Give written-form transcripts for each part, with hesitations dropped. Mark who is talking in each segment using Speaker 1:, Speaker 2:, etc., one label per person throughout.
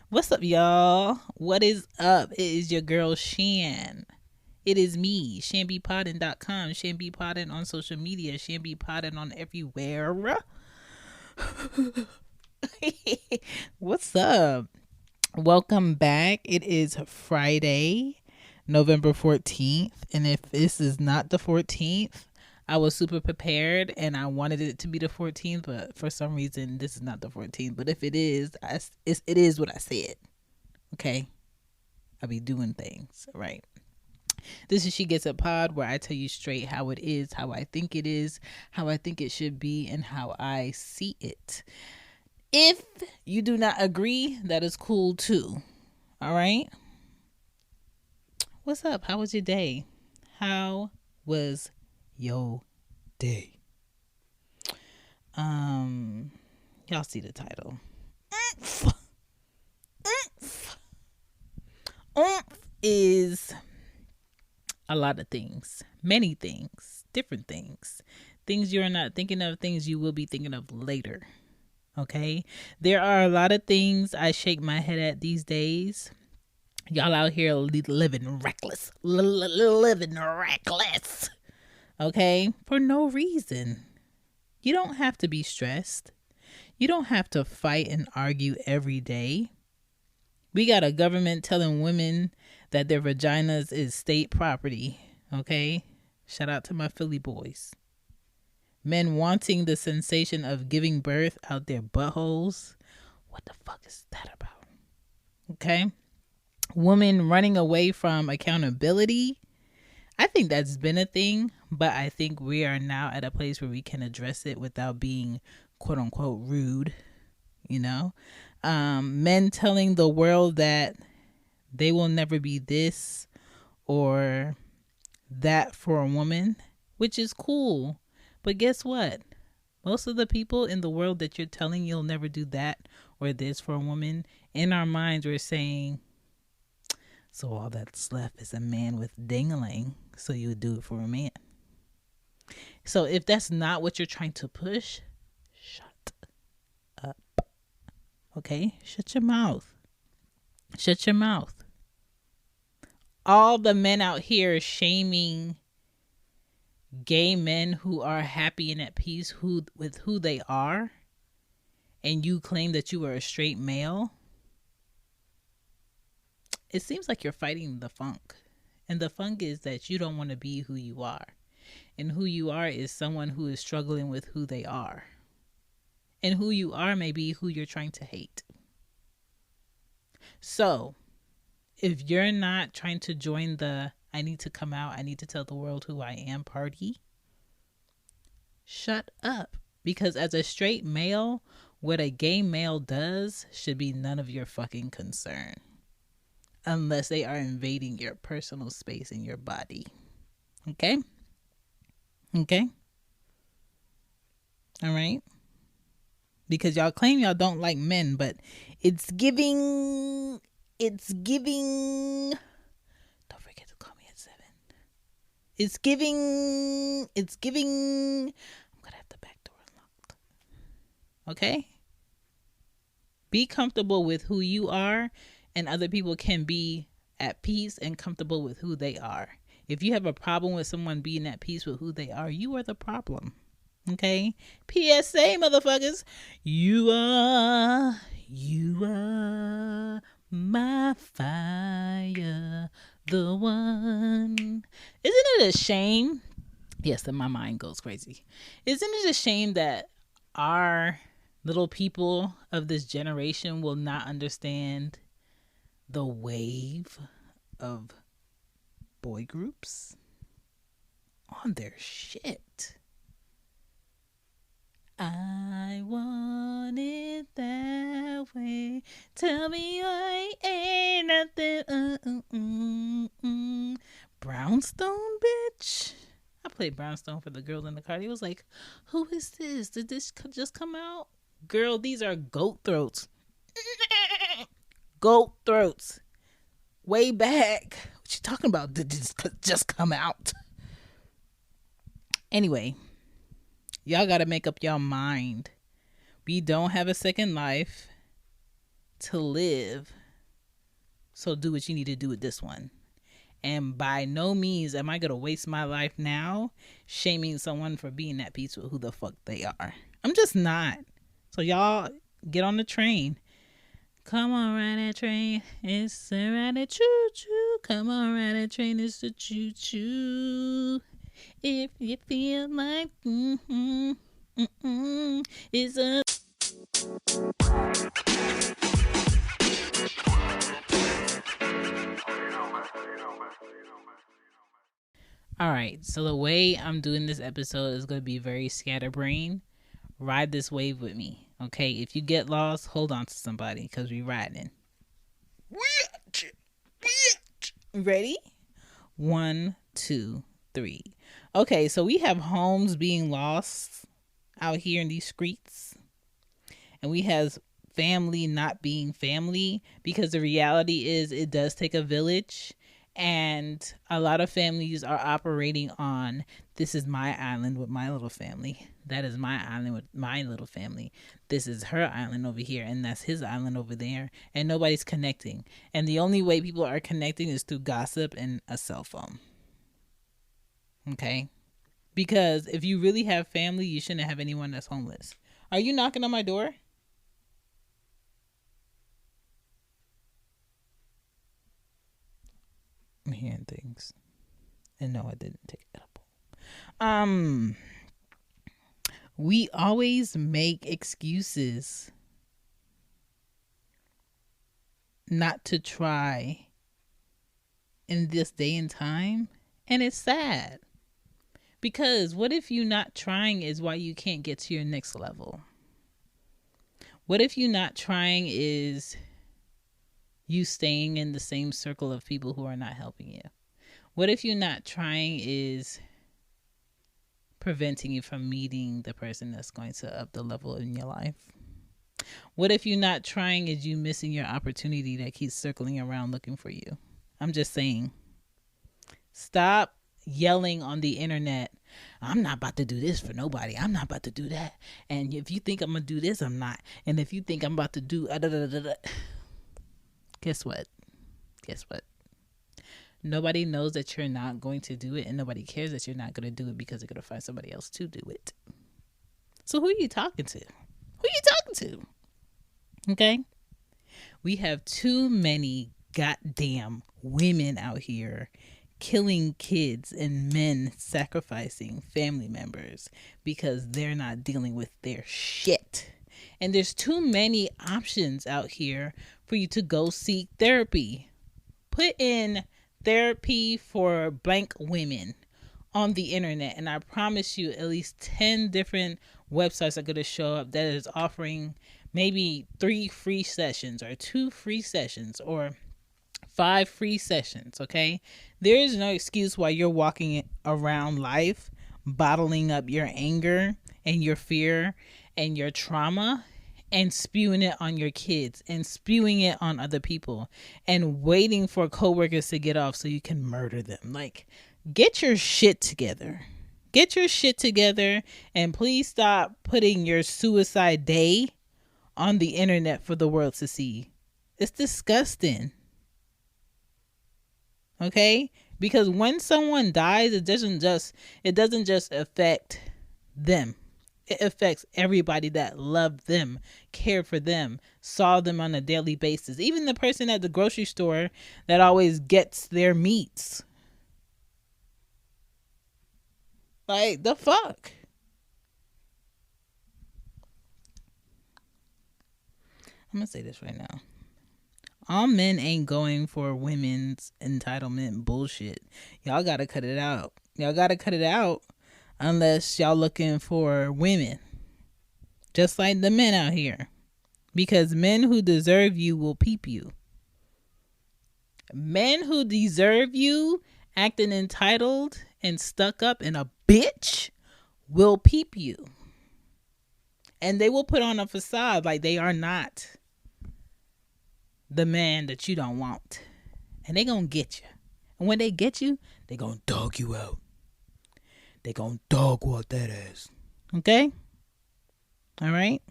Speaker 1: What's up, y'all? What is up? It is your girl Shan. It is me, ShanBePoddin.com, ShanBePoddin on social media, ShanBePoddin on everywhere. What's up? Welcome back. It is Friday, November 14th. And if this is not the 14th, I was super prepared and I wanted it to be the 14th, but for some reason, this is not the 14th. But if it is, it is what I said. Okay? I be doing things, right? This is She Gets a Pod, where I tell you straight how it is, how I think it is, how I think it should be, and how I see it. If you do not agree, that is cool too. All right? What's up? How was your day? How was your day? Y'all see the title. Oomph is a lot of things, many things, different things, things you're not thinking of, things you will be thinking of later. Okay, there are a lot of things I shake my head at these days. Y'all out here living reckless, living reckless. Okay, for no reason. You don't have to be stressed. You don't have to fight and argue every day. We got a government telling women that their vaginas is state property. Okay? Shout out to my Philly boys. Men wanting the sensation of giving birth out their buttholes. What the fuck is that about? Okay? Women running away from accountability. I think that's been a thing, but I think we are now at a place where we can address it without being quote unquote rude, you know? Men telling the world that they will never be this or that for a woman, which is cool. But guess what? Most of the people in the world that you're telling you'll never do that or this for a woman, in our minds we're saying, so all that's left is a man with dingling, so you would do it for a man. So if that's not what you're trying to push, shut up. Okay? Shut your mouth. Shut your mouth. All the men out here shaming gay men who are happy and at peace with who they are, and you claim that you are a straight male, it seems like you're fighting the funk. And the funk is that you don't want to be who you are. And who you are is someone who is struggling with who they are. And who you are may be who you're trying to hate. So, if you're not trying to join the I need to come out, I need to tell the world who I am party, shut up. Because as a straight male, what a gay male does should be none of your fucking concern. Unless they are invading your personal space in your body. Okay? Okay? All right? Because y'all claim y'all don't like men, but it's giving. Don't forget to call me at 7. It's giving. I'm going to have the back door unlocked. Okay? Be comfortable with who you are, and other people can be at peace and comfortable with who they are. If you have a problem with someone being at peace with who they are, you are the problem. Okay? PSA, motherfuckers. You are my fire, the one. Isn't it a shame? Yes, then my mind goes crazy. Isn't it a shame that our little people of this generation will not understand the wave of boy groups on their shit? I want it that way. Tell me I ain't nothing. Brownstone, bitch. I played Brownstone for the girl in the car. He was like, who is this? Did this just come out? Girl, these are goat throats. Goat throats. Way back. What you talking about? Did this just come out? Anyway, y'all got to make up your mind. We don't have a second life to live, so do what you need to do with this one. And by no means am I going to waste my life now shaming someone for being at peace with who the fuck they are. I'm just not. So y'all get on the train. Come on, ride that train. It's a ride that choo-choo. Come on, ride that train. It's a choo-choo. If you feel like it's a... All right, so the way I'm doing this episode is going to be very scatterbrained. Ride this wave with me, okay? If you get lost, hold on to somebody because we riding. Ready? 1, 2, 3. Okay, so we have homes being lost out here in these streets, and we have family not being family, because the reality is it does take a village. And a lot of families are operating on, this is my island with my little family. That is my island with my little family. This is her island over here, and that's his island over there. And nobody's connecting. And the only way people are connecting is through gossip and a cell phone. Okay? Because if you really have family, you shouldn't have anyone that's homeless. Are you knocking on my door? I'm hearing things. And no, I didn't take edible. We always make excuses not to try in this day and time. And it's sad. Because what if you not trying is why you can't get to your next level? What if you not trying is you staying in the same circle of people who are not helping you? What if you not trying is preventing you from meeting the person that's going to up the level in your life? What if you not trying is you missing your opportunity that keeps circling around looking for you? I'm just saying, stop yelling on the internet, I'm not about to do this for nobody. I'm not about to do that. And if you think I'm going to do this, I'm not. And if you think I'm about to do... Guess what? Nobody knows that you're not going to do it, and nobody cares that you're not going to do it because they're going to find somebody else to do it. So who are you talking to? Okay? We have too many goddamn women out here killing kids and men sacrificing family members because they're not dealing with their shit. And there's too many options out here for you to go seek therapy. Put in therapy for blank women on the internet, and I promise you at least 10 different websites are going to show up that is offering maybe 3 free sessions or 2 free sessions or 5 free sessions. Okay, there is no excuse why you're walking around life bottling up your anger and your fear and your trauma and spewing it on your kids and spewing it on other people and waiting for coworkers to get off so you can murder them. Like, get your shit together. And please stop putting your suicide day on the internet for the world to see. It's disgusting. Okay? Because when someone dies, it doesn't just affect them. It affects everybody that loved them, cared for them, saw them on a daily basis. Even the person at the grocery store that always gets their meats. Like, the fuck? I'm going to say this right now. All men ain't going for women's entitlement bullshit. Y'all got to cut it out. Unless y'all looking for women. Just like the men out here. Because men who deserve you will peep you. Men who deserve you acting entitled and stuck up and a bitch will peep you. And they will put on a facade like they are not the man that you don't want. And they gonna get you. And when they get you, they gonna dog you out. They gonna dog walk that ass. Okay? All right?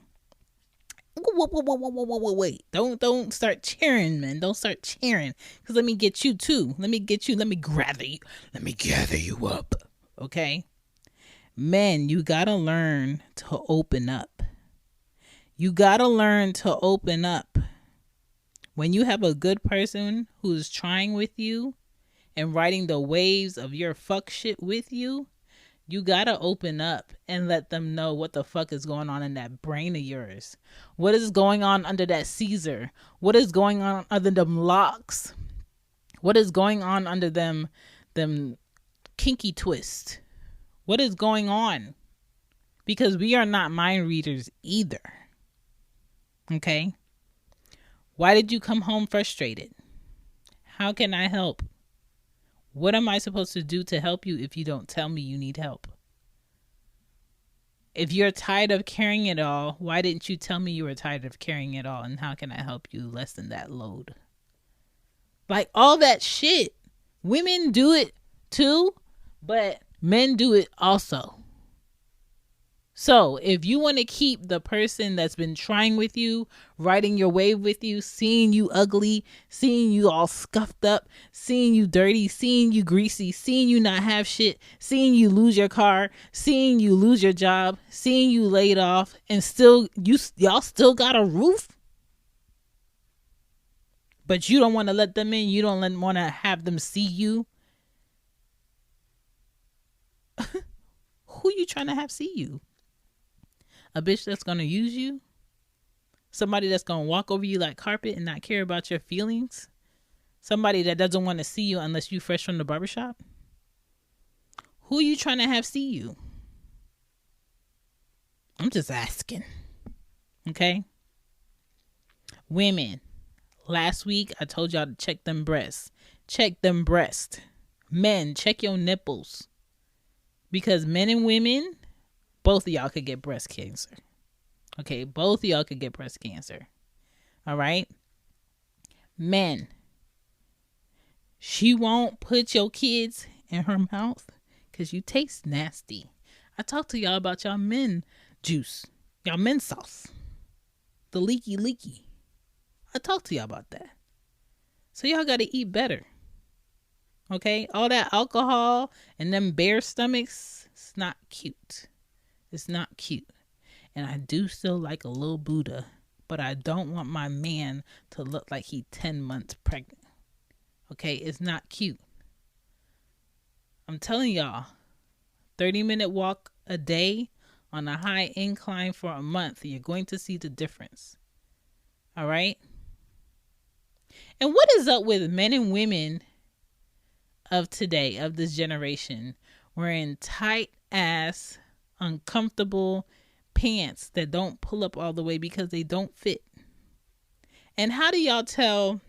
Speaker 1: Woo! Wait. Don't start cheering, man. Don't start cheering. Because let me get you too. Let me get you. Let me gather you. Let me gather you up. Okay? Men, you gotta learn to open up. You gotta learn to open up. When you have a good person who's trying with you and riding the waves of your fuck shit with you, you gotta open up and let them know what the fuck is going on in that brain of yours. What is going on under that Caesar? What is going on under them locks? What is going on under them kinky twist? What is going on? Because we are not mind readers either. Okay? Why did you come home frustrated? How can I help? What am I supposed to do to help you if you don't tell me you need help? If you're tired of carrying it all, why didn't you tell me you were tired of carrying it all? And how can I help you lessen that load? Like all that shit. Women do it too, but men do it also. So if you want to keep the person that's been trying with you, riding your wave with you, seeing you ugly, seeing you all scuffed up, seeing you dirty, seeing you greasy, seeing you not have shit, seeing you lose your car, seeing you lose your job, seeing you laid off, and still y'all still got a roof, but you don't want to let them in. You don't want to have them see you. Who you trying to have see you? A bitch that's going to use you? Somebody that's going to walk over you like carpet and not care about your feelings? Somebody that doesn't want to see you unless you fresh from the barbershop? Who are you trying to have see you? I'm just asking. Okay? Women. Last week, I told y'all to check them breasts. Check them breasts. Men, check your nipples. Because men and women, both of y'all could get breast cancer. Okay, both of y'all could get breast cancer. All right? Men, she won't put your kids in her mouth because you taste nasty. I talked to y'all about y'all men juice, y'all men sauce, the leaky. I talked to y'all about that. So y'all got to eat better. Okay? All that alcohol and them bare stomachs, it's not cute. It's not cute. And I do still like a little Buddha, but I don't want my man to look like he 10 months pregnant. Okay? It's not cute. I'm telling y'all, 30-minute walk a day on a high incline for a month, you're going to see the difference. All right? And what is up with men and women of today, of this generation, wearing tight ass, uncomfortable pants that don't pull up all the way because they don't fit? And how do y'all tell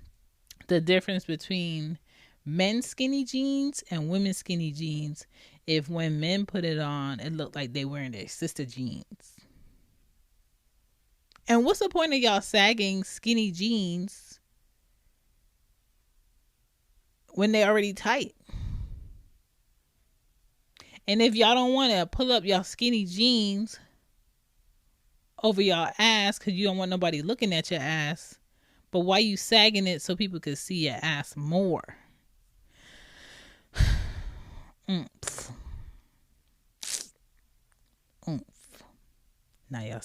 Speaker 1: the difference between men's skinny jeans and women's skinny jeans if when men put it on, it looked like they wearing their sister jeans? And what's the point of y'all sagging skinny jeans when they already tight? And if y'all don't want to pull up y'all skinny jeans over y'all ass because you don't want nobody looking at your ass, but why you sagging it so people could see your ass more? Oomph. Oomph. Now y'all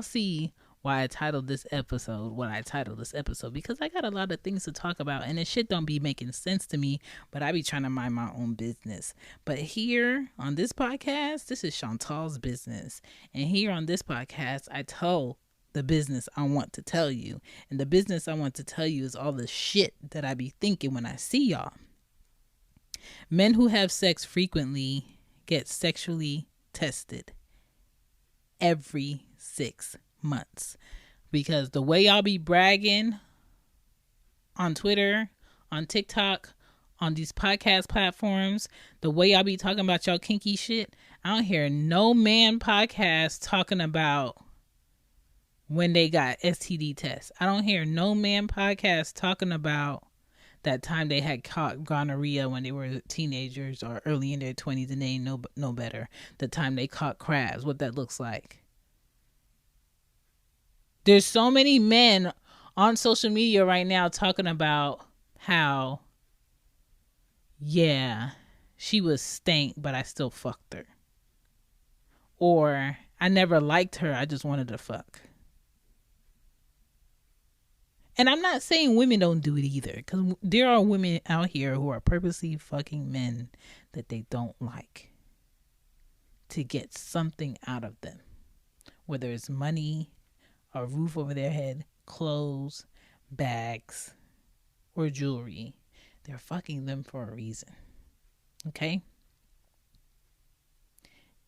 Speaker 1: see why I titled this episode what I titled this episode, because I got a lot of things to talk about and this shit don't be making sense to me, but I be trying to mind my own business. But here on this podcast, this is Chantal's business. And here on this podcast, I tell the business I want to tell you. And the business I want to tell you is all the shit that I be thinking when I see y'all. Men who have sex frequently get sexually tested every 6 months, because the way y'all be bragging on Twitter, on TikTok, on these podcast platforms, the way y'all be talking about y'all kinky shit, I don't hear no man podcast talking about when they got STD tests. I don't hear no man podcast talking about that time they had caught gonorrhea when they were teenagers or early in their 20s and they know no better. The time they caught crabs, what that looks like. There's so many men on social media right now talking about how, yeah, she was stank, but I still fucked her. Or I never liked her, I just wanted to fuck. And I'm not saying women don't do it either, because there are women out here who are purposely fucking men that they don't like to get something out of them, whether it's money, a roof over their head, clothes, bags, or jewelry. They're fucking them for a reason. Okay?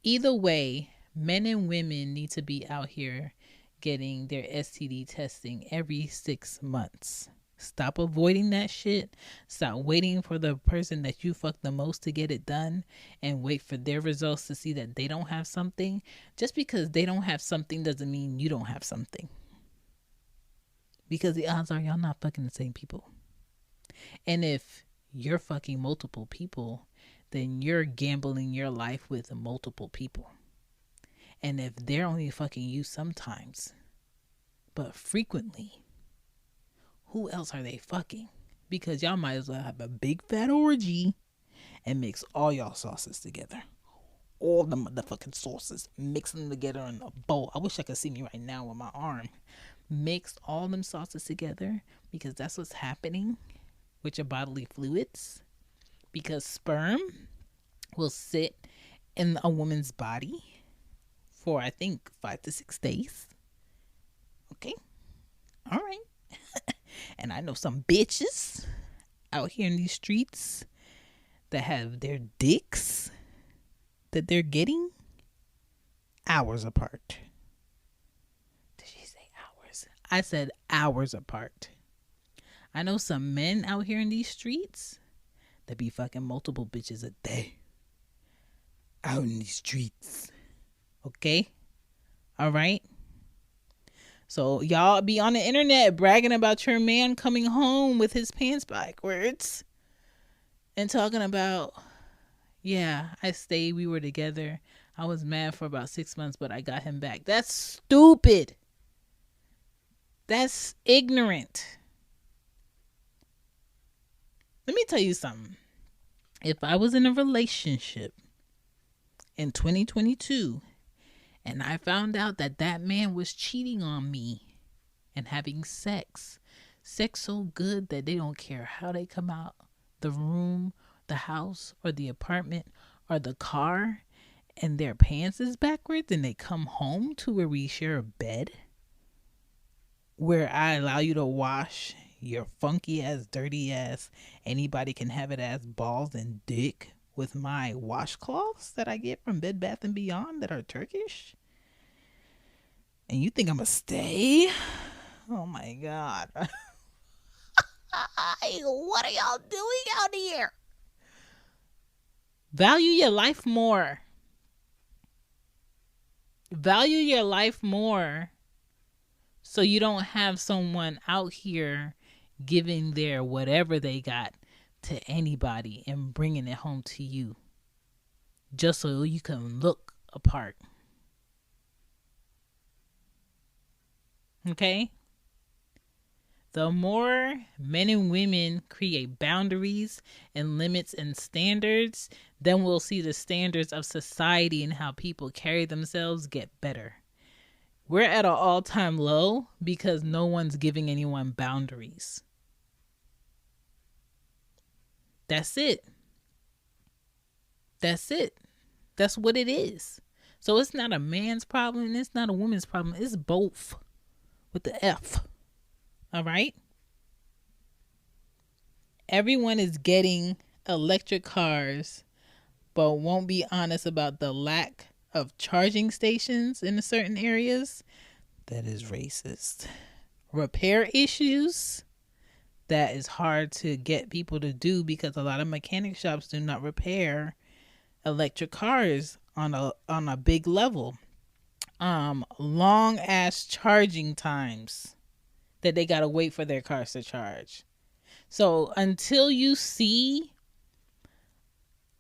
Speaker 1: Either way, men and women need to be out here getting their STD testing every 6 months. Stop avoiding that shit. Stop waiting for the person that you fuck the most to get it done and wait for their results to see that they don't have something. Just because they don't have something doesn't mean you don't have something. Because the odds are y'all not fucking the same people. And if you're fucking multiple people, then you're gambling your life with multiple people. And if they're only fucking you sometimes, but frequently, who else are they fucking? Because y'all might as well have a big fat orgy and mix all y'all sauces together. All the motherfucking sauces. Mix them together in a bowl. I wish I could see me right now with my arm. Mix all them sauces together, because that's what's happening with your bodily fluids. Because sperm will sit in a woman's body for, I think, 5 to 6 days. Okay? All right. And I know some bitches out here in these streets that have their dicks that they're getting hours apart. Did she say hours? I said hours apart. I know some men out here in these streets that be fucking multiple bitches a day. Out in these streets. Okay? All right? So y'all be on the internet bragging about your man coming home with his pants backwards and talking about, yeah, I stayed, we were together. I was mad for about 6 months, but I got him back. That's stupid. That's ignorant. Let me tell you something. If I was in a relationship in 2022 and I found out that that man was cheating on me and having sex so good that they don't care how they come out the room, the house, or the apartment, or the car, and their pants is backwards, and they come home to where we share a bed, where I allow you to wash your funky ass, dirty ass, anybody can have it ass balls and dick with my washcloths that I get from Bed Bath & Beyond that are Turkish, and you think I'm gonna stay? Oh my God. What are y'all doing out here? Value your life more. Value your life more, so you don't have someone out here giving their whatever they got to anybody and bringing it home to you just so you can look apart. Okay? The more men and women create boundaries and limits and standards, then we'll see the standards of society and how people carry themselves get better. We're at an all-time low because no one's giving anyone boundaries. That's it. That's it. That's what it is. So it's not a man's problem and it's not a woman's problem. It's both with the F. All right? Everyone is getting electric cars, but won't be honest about the lack of charging stations in certain areas. That is racist. Repair issues. That is hard to get people to do because a lot of mechanic shops do not repair electric cars on a big level. Long ass charging times that they gotta wait for their cars to charge. So until you see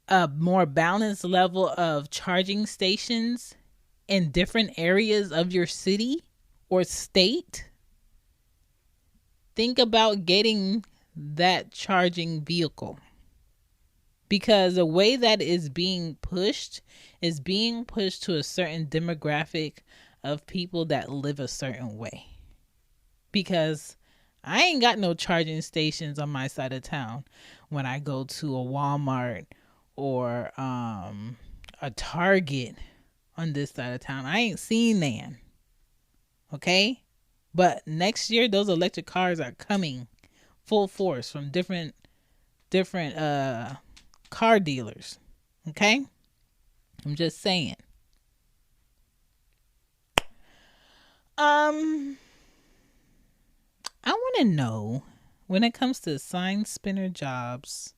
Speaker 1: a more balanced level of charging stations in different areas of your city or state, think about getting that charging vehicle. Because the way that is being pushed to a certain demographic of people that live a certain way. Because I ain't got no charging stations on my side of town when I go to a Walmart or a Target on this side of town. I ain't seen none. Okay? But next year those electric cars are coming full force from different car dealers. Okay? I'm just saying. I want to know, when it comes to sign spinner jobs,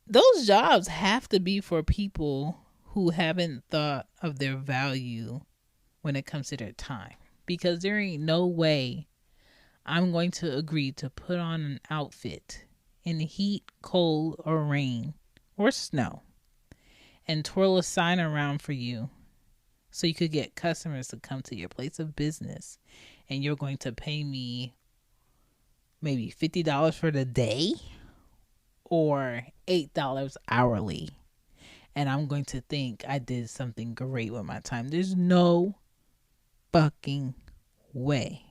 Speaker 1: those jobs have to be for people who haven't thought of their value when it comes to their time. Because there ain't no way I'm going to agree to put on an outfit in heat, cold, or rain, or snow, and twirl a sign around for you so you could get customers to come to your place of business, and you're going to pay me maybe $50 for the day or $8 hourly, and I'm going to think I did something great with my time. There's no fucking way.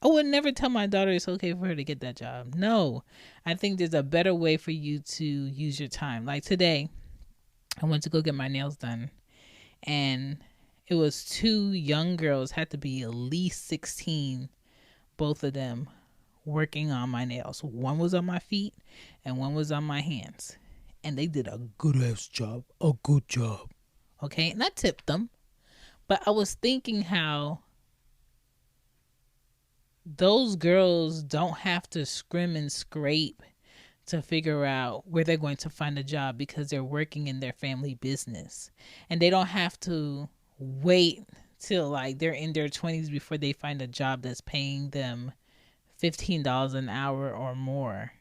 Speaker 1: I would never tell my daughter it's okay for her to get that job. No, I think there's a better way for you to use your time. Like today, I went to go get my nails done, and it was two young girls, had to be at least 16, both of them working on my nails. One was on my feet and one was on my hands, and they did a good ass job. A good job. Okay, and I tipped them. But I was thinking how those girls don't have to scrim and scrape to figure out where they're going to find a job because they're working in their family business. And they don't have to wait till like they're in their 20s before they find a job that's paying them $15 an hour or more.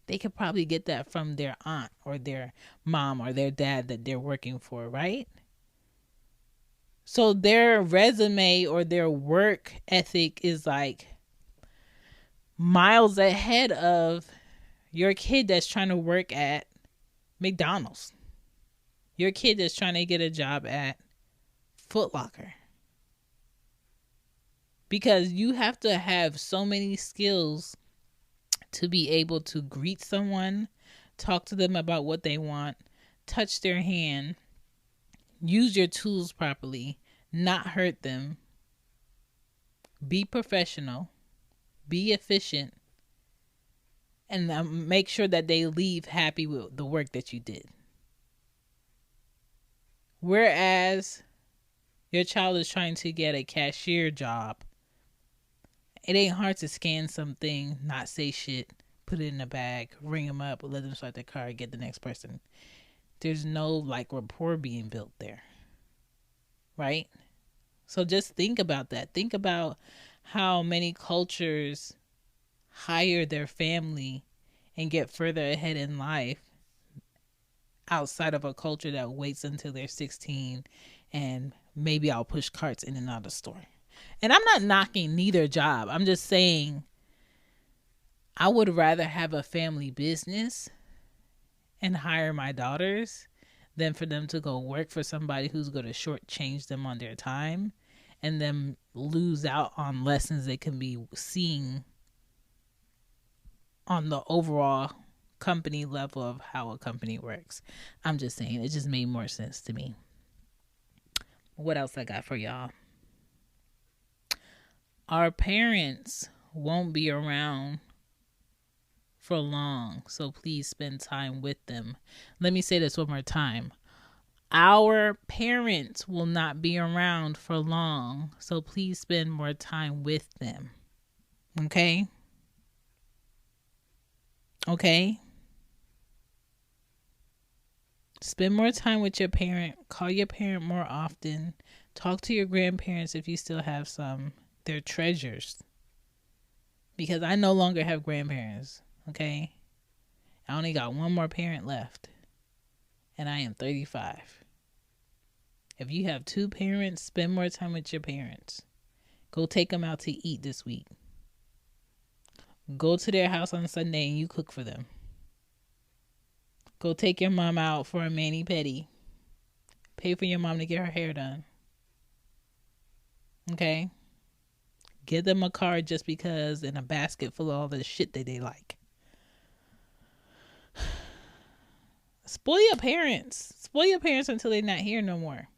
Speaker 1: They could probably get that from their aunt or their mom or their dad that they're working for, right? So their resume or their work ethic is like miles ahead of your kid that's trying to work at McDonald's. Your kid that's trying to get a job at Foot Locker. Because you have to have so many skills to be able to greet someone, talk to them about what they want, touch their hand, use your tools properly, not hurt them, be professional, be efficient, and make sure that they leave happy with the work that you did. Whereas your child is trying to get a cashier job, it ain't hard to scan something, not say shit, put it in a bag, ring them up, let them start their car, get the next person. There's no like rapport being built there. Right? So just think about that. Think about how many cultures hire their family and get further ahead in life outside of a culture that waits until they're 16 and maybe I'll push carts in and out of the store. And I'm not knocking neither job. I'm just saying I would rather have a family business and hire my daughters than for them to go work for somebody who's going to shortchange them on their time and then lose out on lessons they can be seeing on the overall company level of how a company works. I'm just saying, it just made more sense to me. What else I got for y'all? Our parents won't be around for long, so please spend time with them. Let me say this one more time. Our parents will not be around for long, so please spend more time with them. Okay? Okay? Spend more time with your parent. Call your parent more often. Talk to your grandparents if you still have some. They're treasures. Because I no longer have grandparents. Okay? I only got one more parent left. And I am 35. If you have two parents, spend more time with your parents. Go take them out to eat this week. Go to their house on Sunday and you cook for them. Go take your mom out for a mani-pedi. Pay for your mom to get her hair done. Okay? Get them a car just because, and a basket full of all the shit that they like. Spoil your parents. Spoil your parents until they're not here no more.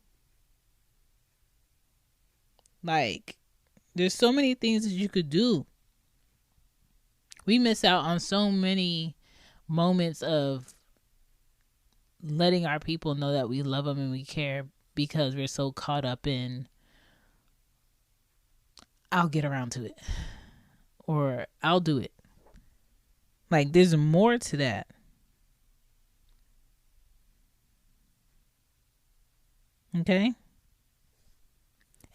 Speaker 1: Like, there's so many things that you could do. We miss out on so many moments of letting our people know that we love them and we care because we're so caught up in, I'll get around to it, or I'll do it. Like, there's more to that. Okay?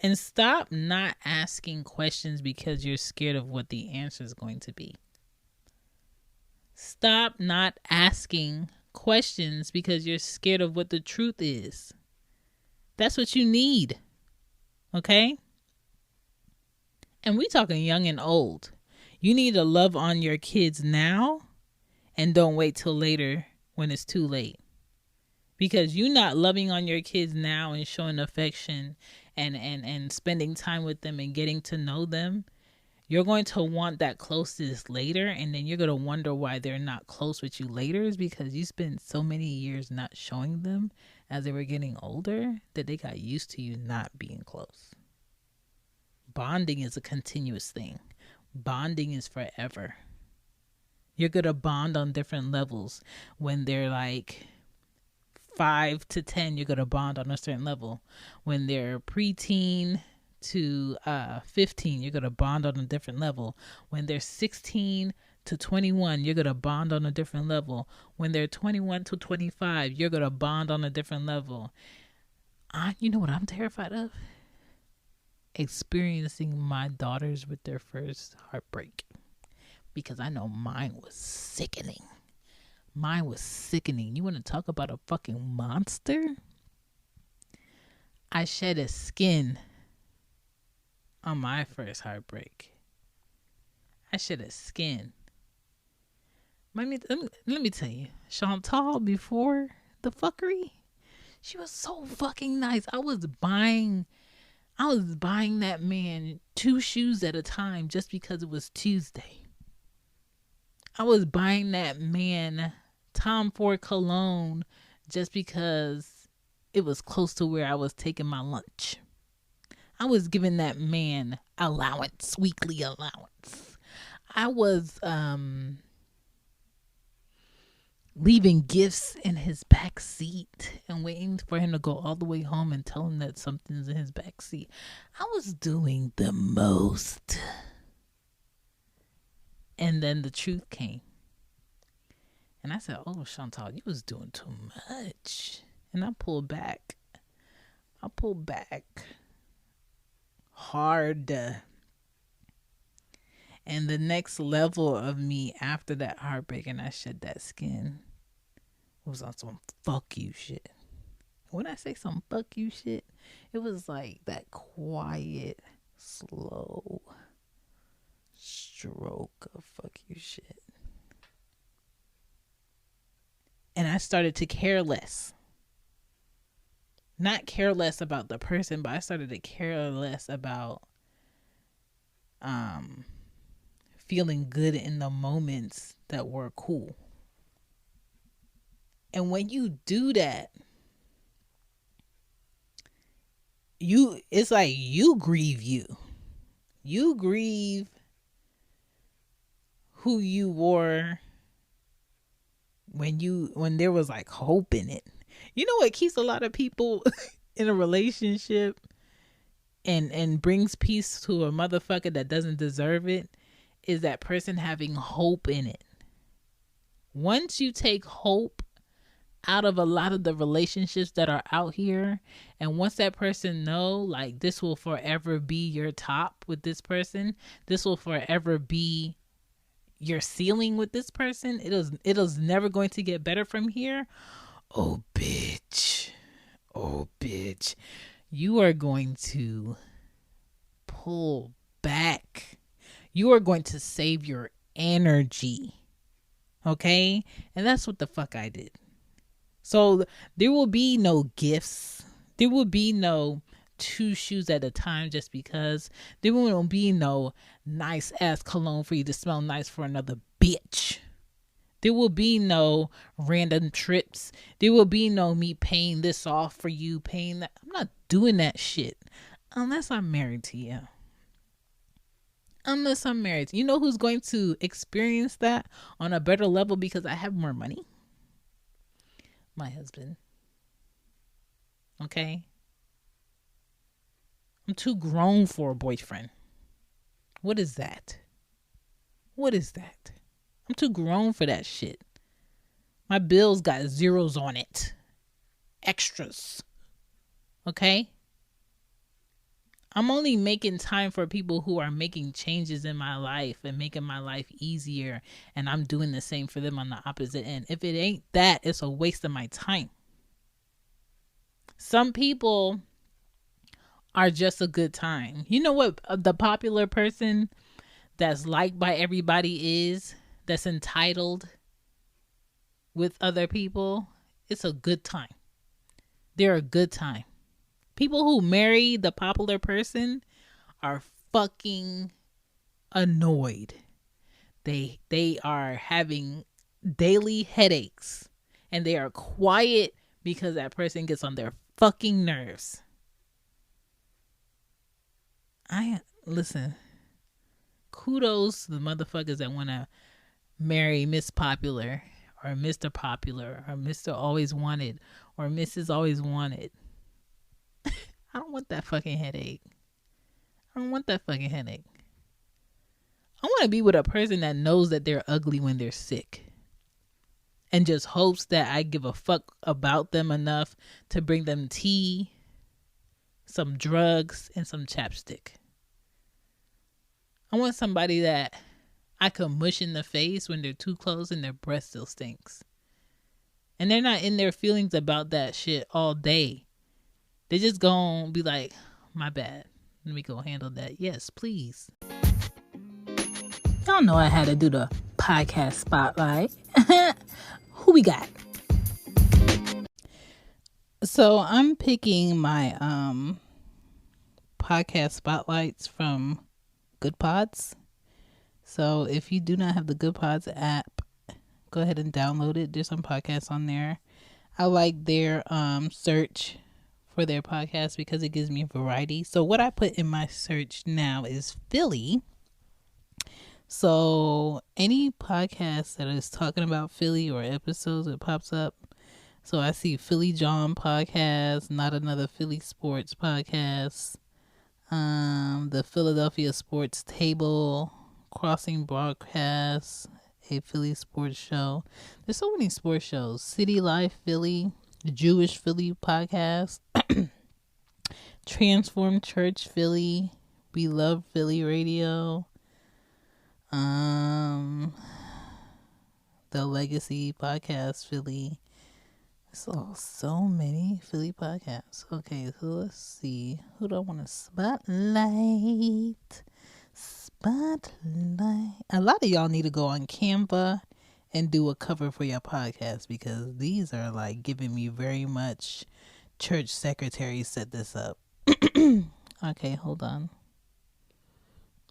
Speaker 1: And stop not asking questions because you're scared of what the answer is going to be. Stop not asking questions because you're scared of what the truth is. That's what you need. Okay? And we talking young and old. You need to love on your kids now and don't wait till later when it's too late. Because you not loving on your kids now and showing affection and spending time with them and getting to know them, you're going to want that closeness later, and then you're going to wonder why they're not close with you later, is because you spent so many years not showing them as they were getting older that they got used to you not being close. Bonding is a continuous thing. Bonding is forever. You're going to bond on different levels. When they're like 5 to 10, you're going to bond on a certain level. When they're preteen to 15, you're going to bond on a different level. When they're 16 to 21, you're going to bond on a different level. When they're 21 to 25, you're going to bond on a different level. You know what I'm terrified of? Experiencing my daughters with their first heartbreak. Because I know mine was sickening. Mine was sickening. You want to talk about a fucking monster? I shed a skin on my first heartbreak. I shed a skin. Let me tell you, Chantal, before the fuckery, she was so fucking nice. I was buying that man 2 shoes at a time just because it was Tuesday. I was buying that man Tom Ford cologne just because it was close to where I was taking my lunch. I was giving that man allowance, weekly allowance. I was leaving gifts in his back seat and waiting for him to go all the way home and tell him that something's in his back seat. I was doing the most. And then the truth came. And I said, oh, Chantal, you was doing too much. And I pulled back. Hard. And the next level of me after that heartbreak and I shed that skin was on some fuck you shit. When I say some fuck you shit, it was like that quiet, slow stroke of fuck you shit. And I started to care less. Not care less about the person, but I started to care less about feeling good in the moments that were cool. And when you do that, it's like you grieve you. You grieve who you were when there was like hope in it. You know what keeps a lot of people in a relationship and brings peace to a motherfucker that doesn't deserve it is that person having hope in it. Once you take hope out of a lot of the relationships that are out here, and once that person know like this will forever be your top with this person, this will forever be your ceiling with this person, it is never going to get better from here. Oh bitch, Oh, bitch. You are going to pull back. You are going to save your energy. Okay? And that's what the fuck I did. So there will be no gifts. There will be no two shoes at a time just because. There won't be no nice ass cologne for you to smell nice for another bitch. There will be no random trips. There will be no me paying this off for you, paying that. I'm not doing that shit unless I'm married to you. Unless I'm married. You know who's going to experience that on a better level because I have more money? My husband. Okay? I'm too grown for a boyfriend. What is that? What is that? I'm too grown for that shit. My bills got zeros on it. Extras. Okay? I'm only making time for people who are making changes in my life and making my life easier. And I'm doing the same for them on the opposite end. If it ain't that, it's a waste of my time. Some people are just a good time. You know what the popular person that's liked by everybody is? That's entitled with other people? It's a good time. They're a good time. People who marry the popular person are fucking annoyed. They are having daily headaches and they are quiet because that person gets on their fucking nerves. Listen, kudos to the motherfuckers that want to marry Miss Popular or Mr. Popular or Mr. Always Wanted or Mrs. Always Wanted. I don't want that fucking headache. I want to be with a person that knows that they're ugly when they're sick and just hopes that I give a fuck about them enough to bring them tea, some drugs, and some chapstick. I want somebody that I can mush in the face when they're too close and their breath still stinks. And they're not in their feelings about that shit all day. They just gonna be like, my bad. Let me go handle that. Yes, please. Y'all know I had to do the podcast spotlight. Who we got? So I'm picking my podcast spotlights from Good Pods. So if you do not have the Good Pods app, go ahead and download it. There's some podcasts on there. I like their search for their podcast because it gives me variety. So what I put in my search now is Philly. So any podcast that is talking about Philly or episodes, it pops up. So I see Philly John podcast, Not Another Philly Sports podcast, the Philadelphia Sports Table, Crossing Broadcast, a Philly sports show. There's so many sports shows. City Life Philly, the Jewish Philly podcast, Transform Church Philly, We Love Philly Radio, the Legacy Podcast Philly. So many Philly podcasts. Okay, so let's see. Who do I want to spotlight? A lot of y'all need to go on Canva and do a cover for your podcast because these are like giving me very much church secretary set this up. Okay, hold on.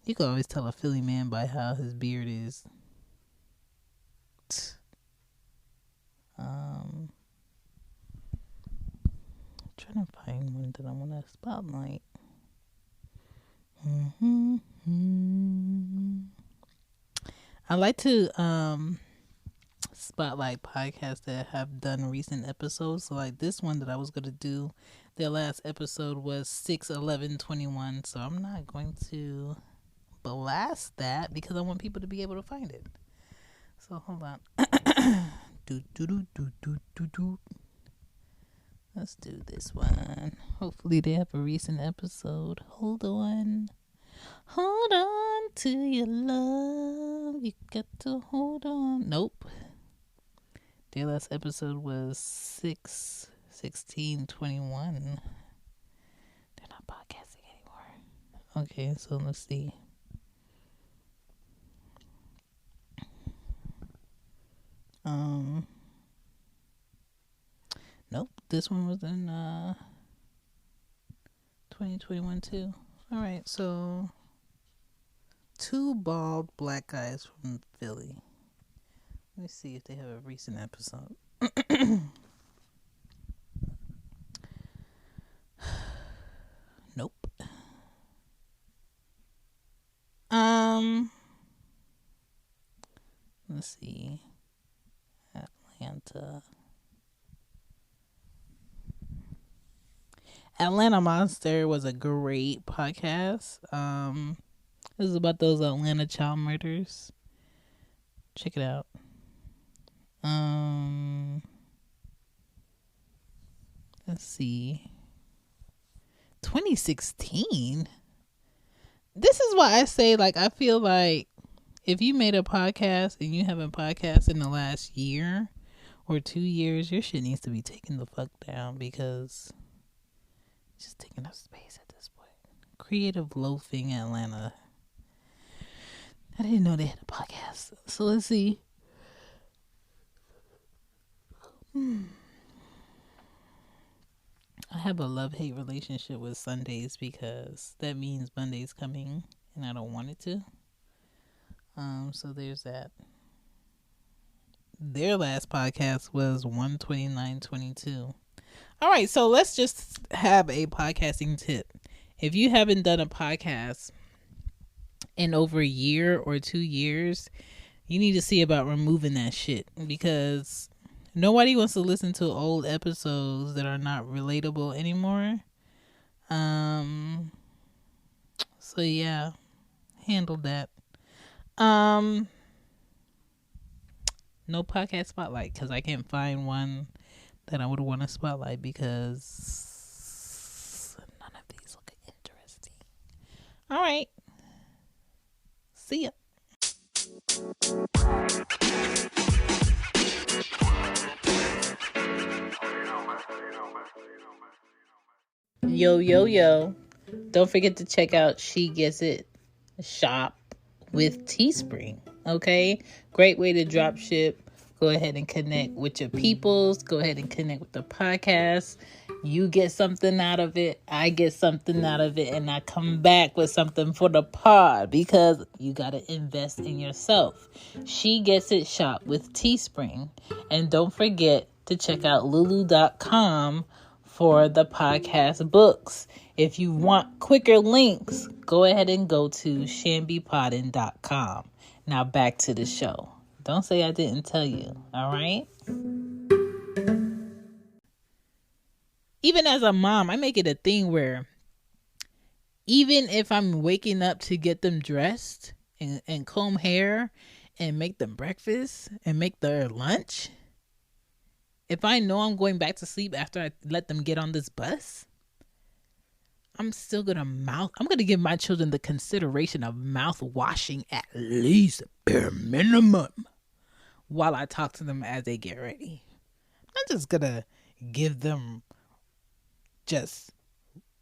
Speaker 1: You can always tell a Philly man by how his beard is. Trying to find one that I want to spotlight. I like to spotlight podcasts that have done recent episodes. So like this one that I was going to do, their last episode was 6/11/21. So I'm not going to blast that because I want people to be able to find it. So hold on. Let's do this one. Hopefully they have a recent episode. Hold on to your love. You got to hold on. Nope. Their last episode was 6 1621. They're not podcasting anymore. Okay, so let's see. Nope, this one was in 2021 too. All right, so two bald black guys from Philly. Let me see if they have a recent episode. Nope. Let's see. Atlanta Monster was a great podcast. This is about those Atlanta child murders. Check it out. Let's see. 2016. This is why I say, like, I feel like if you made a podcast and you haven't podcasted in the last year or 2 years, your shit needs to be taken the fuck down, because it's just taking up space at this point. Creative Loafing Atlanta. I didn't know they had a podcast. So let's see. I have a love-hate relationship with Sundays, because that means Monday's coming and I don't want it to. So there's that. Their last podcast was 12922. All right, so let's just have a podcasting tip. If you haven't done a podcast in over a year or 2 years, you need to see about removing that shit, because nobody wants to listen to old episodes that are not relatable anymore. So yeah, handle that. No podcast spotlight, because I can't find one that I would want to spotlight, because none of these look interesting. All right. See ya. Yo, yo, yo. Don't forget to check out She Gets It shop with Teespring. Okay? Great way to drop ship. Go ahead and connect with your peoples. Go ahead and connect with the podcast. You get something out of it. I get something out of it. And I come back with something for the pod, because you got to invest in yourself. She Gets It shop with Teespring. And don't forget to check out lulu.com for the podcast books. If you want quicker links, go ahead and go to shambypoddin.com. Now back to the show. Don't say I didn't tell you, all right? Even as a mom, I make it a thing where even if I'm waking up to get them dressed and comb hair and make them breakfast and make their lunch, if I know I'm going back to sleep after I let them get on this bus, I'm still going to give my children the consideration of mouth washing, at least bare minimum, while I talk to them as they get ready. I'm just going to give them just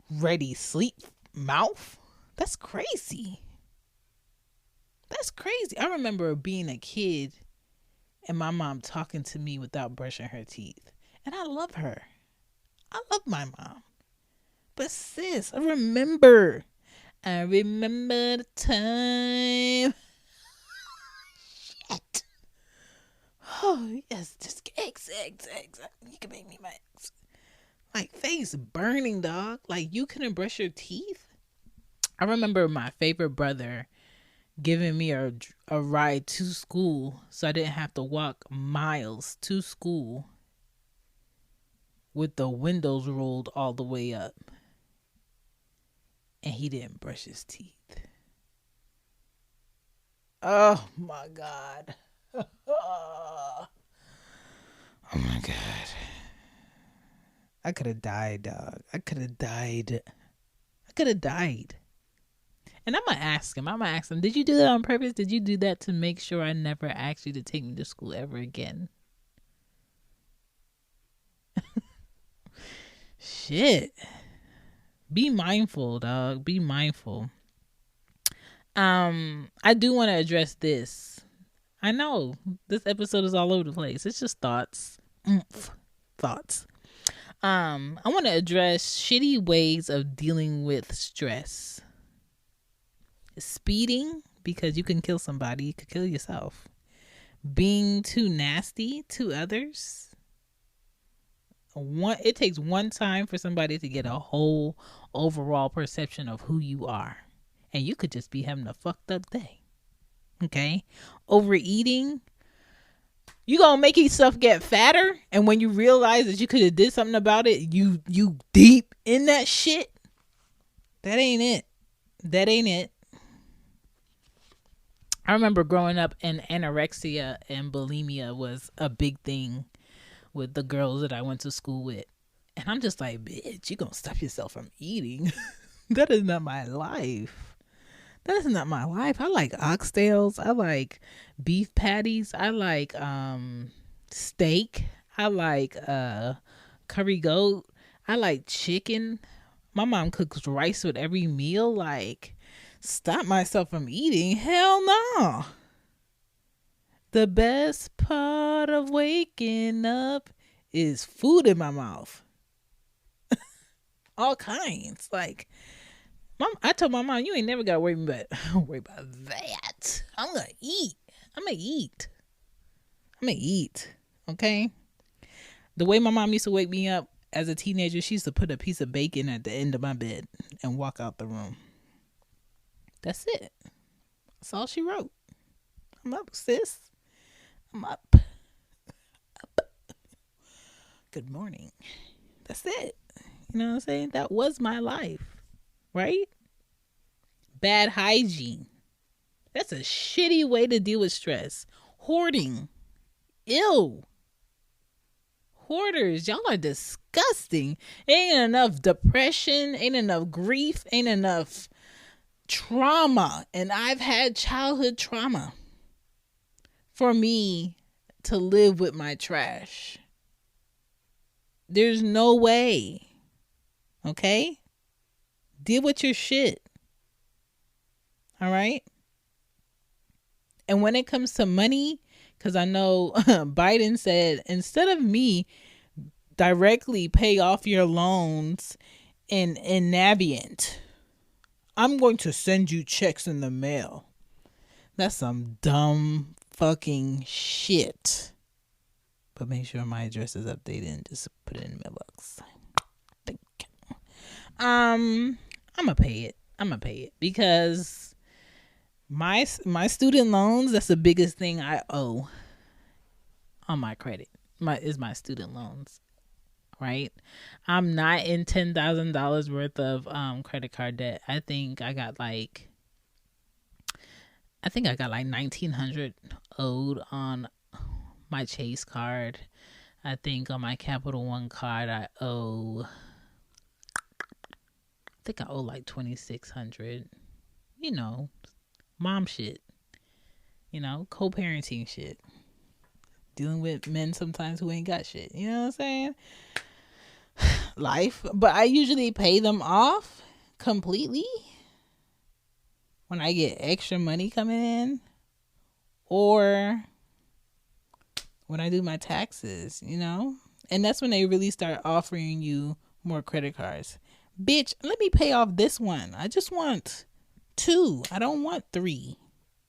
Speaker 1: ready sleep mouth. That's crazy. That's crazy. I remember being a kid and my mom talking to me without brushing her teeth. And I love her. I love my mom. But sis, I remember the time. Shit. Oh, yes, just eggs. You can make me my eggs. Like, face burning, dog. Like, you couldn't brush your teeth? I remember my favorite brother giving me a ride to school so I didn't have to walk miles to school with the windows rolled all the way up. And he didn't brush his teeth. Oh my God. Oh my God. I could have died, dog. I could have died. And I'm going to ask him, did you do that on purpose? Did you do that to make sure I never asked you to take me to school ever again? Shit. Be mindful, dog. Be mindful. I do want to address this. I know this episode is all over the place. It's just thoughts. Oomph. Thoughts. I want to address shitty ways of dealing with stress. Speeding, because you can kill somebody, you could kill yourself. Being too nasty to others. It takes one time for somebody to get a whole overall perception of who you are, and you could just be having a fucked up day. Okay. Overeating, you gonna make yourself get fatter, and when you realize that you could have did something about it, you deep in that shit. That ain't it. I remember growing up, and anorexia and bulimia was a big thing with the girls that I went to school with. And I'm just like, bitch, you gonna stop yourself from eating. That is not my life. I like oxtails. I like beef patties. I like steak. I like curry goat. I like chicken. My mom cooks rice with every meal. Like, stop myself from eating? Hell no. The best part of waking up is food in my mouth. All kinds. Like, I told my mom, you ain't never got to worry about that. I'm going to eat. Okay? The way my mom used to wake me up as a teenager, she used to put a piece of bacon at the end of my bed and walk out the room. That's it. That's all she wrote. I'm up, sis. I'm up. Good morning. That's it. You know what I'm saying? That was my life. Right? Bad hygiene. That's a shitty way to deal with stress. Hoarding. Ew. Hoarders, y'all are disgusting. Ain't enough depression, ain't enough grief, ain't enough trauma. And I've had childhood trauma for me to live with my trash. There's no way. Okay? Deal with your shit. All right? And when it comes to money, because I know Biden said, instead of me directly pay off your loans in Navient, I'm going to send you checks in the mail. That's some dumb fucking shit. But make sure my address is updated and just put it in the mailbox. Thank you. I'm gonna pay it because my student loans, that's the biggest thing I owe on my credit. Is my student loans. Right? I'm not in $10,000 worth of credit card debt. I think I got like $1,900 owed on my Chase card. I think on my Capital One card I owe like $2,600. You know, mom shit. You know, co-parenting shit. Dealing with men sometimes who ain't got shit. You know what I'm saying? Life. But I usually pay them off completely when I get extra money coming in, or when I do my taxes, you know? And that's when they really start offering you more credit cards. Bitch, let me pay off this one. I just want 2. I don't want 3.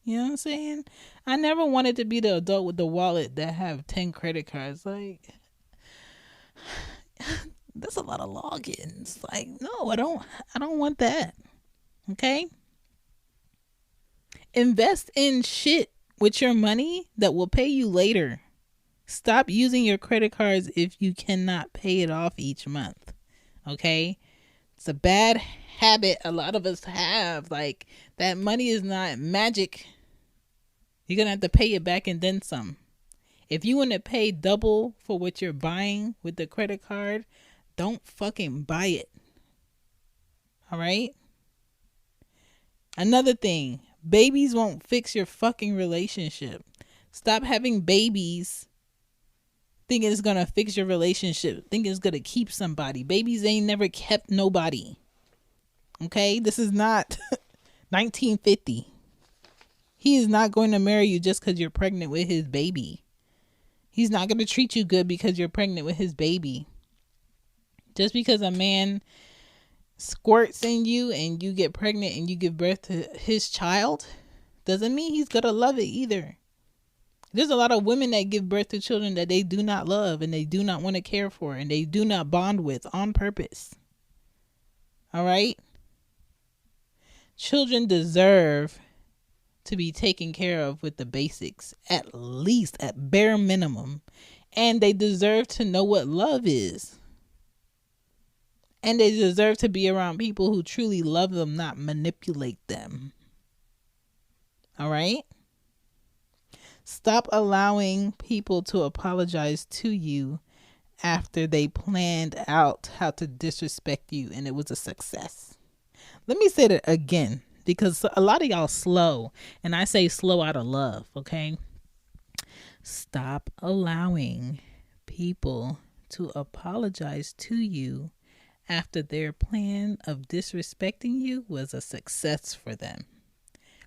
Speaker 1: You know what I'm saying? I never wanted to be the adult with the wallet that have 10 credit cards. Like, that's a lot of logins. Like, no, I don't want that. Okay? Invest in shit with your money that will pay you later. Stop using your credit cards if you cannot pay it off each month. Okay? It's a bad habit a lot of us have. Like, that money is not magic. You're going to have to pay it back and then some. If you want to pay double for what you're buying with the credit card, don't fucking buy it. All right? Another thing, babies won't fix your fucking relationship. Stop having babies thinking it's gonna fix your relationship, thinking it's gonna keep somebody. Babies ain't never kept nobody. Okay, this is not 1950. He is not going to marry you just because you're pregnant with his baby. He's not going to treat you good because you're pregnant with his baby. Just because a man squirts in you and you get pregnant and you give birth to his child doesn't mean he's going to love it either. There's a lot of women that give birth to children that they do not love and they do not want to care for and they do not bond with on purpose. All right? Children deserve to be taken care of with the basics, at least, at bare minimum. And they deserve to know what love is. And they deserve to be around people who truly love them, not manipulate them. All right? Stop allowing people to apologize to you after they planned out how to disrespect you and it was a success. Let me say that again, because a lot of y'all slow, and I say slow out of love, okay? Stop allowing people to apologize to you after their plan of disrespecting you was a success for them.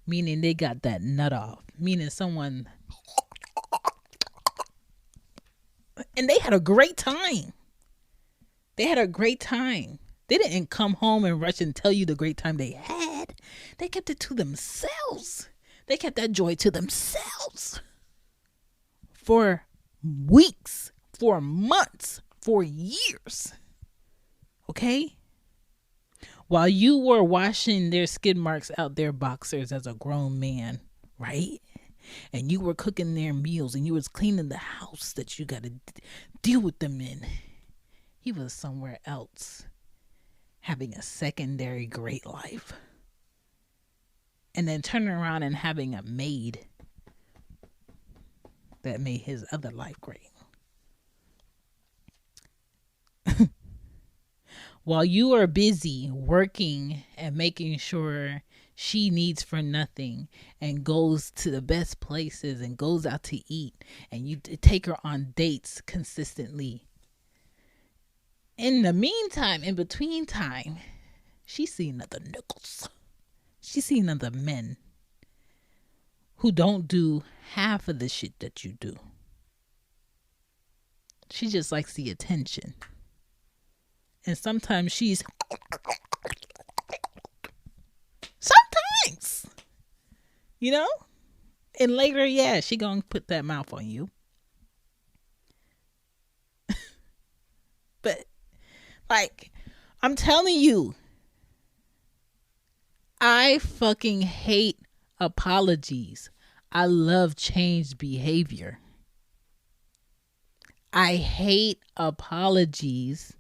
Speaker 1: Meaning they got that nut off. Meaning someone... And they had a great time. They had a great time. They didn't come home and rush and tell you the great time they had. They kept it to themselves. They kept that joy to themselves. For weeks, for months, for years. Okay? While you were washing their skid marks out their boxers as a grown man, right? And you were cooking their meals and you was cleaning the house that you got to deal with them in. He was somewhere else having a secondary great life. And then turning around and having a maid that made his other life great. While you are busy working and making sure she needs for nothing and goes to the best places and goes out to eat and you take her on dates consistently. In the meantime, in between time, she's seeing other nickels. She's seeing other men who don't do half of the shit that you do. She just likes the attention. And sometimes sometimes, you know, and later, yeah, she gonna put that mouth on you. But like, I'm telling you, I fucking hate apologies. I love changed behavior. I hate apologies.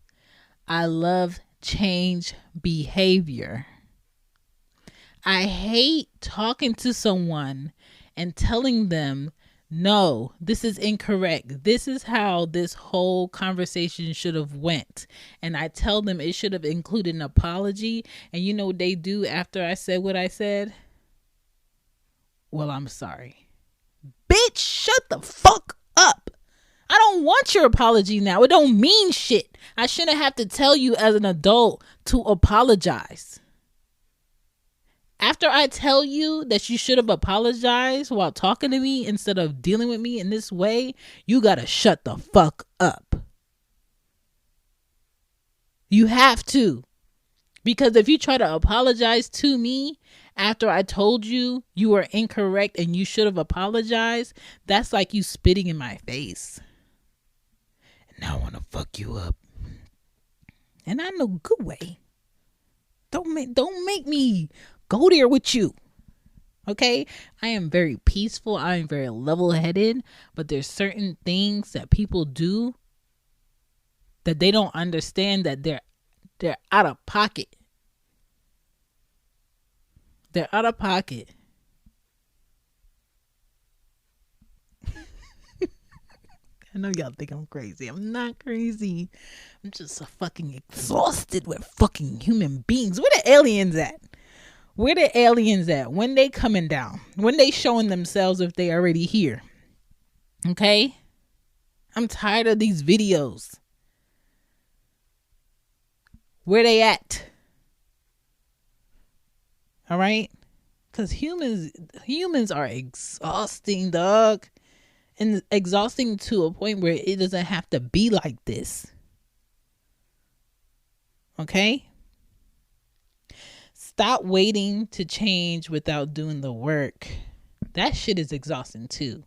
Speaker 1: I love change behavior. I hate talking to someone and telling them, no, this is incorrect. This is how this whole conversation should have went. And I tell them it should have included an apology. And you know what they do after I said what I said? Well, I'm sorry. Bitch, shut the fuck up. I don't want your apology now. It don't mean shit. I shouldn't have to tell you as an adult to apologize. After I tell you that you should have apologized while talking to me instead of dealing with me in this way, you gotta shut the fuck up. You have to. Because if you try to apologize to me after I told you you were incorrect and you should have apologized, that's like you spitting in my face. Now I want to fuck you up. And I know good way. Don't make me go there with you. Okay? I am very peaceful. I am very level-headed. But there's certain things that people do that they don't understand that they're out of pocket. They're out of pocket. I know y'all think I'm crazy. I'm not crazy. I'm just so fucking exhausted with fucking human beings. Where the aliens at? Where the aliens at? When they coming down? When they showing themselves if they already here? Okay? I'm tired of these videos. Where they at? All right? Because humans are exhausting, dog. And exhausting to a point where it doesn't have to be like this. Okay? Stop waiting to change without doing the work. That shit is exhausting too.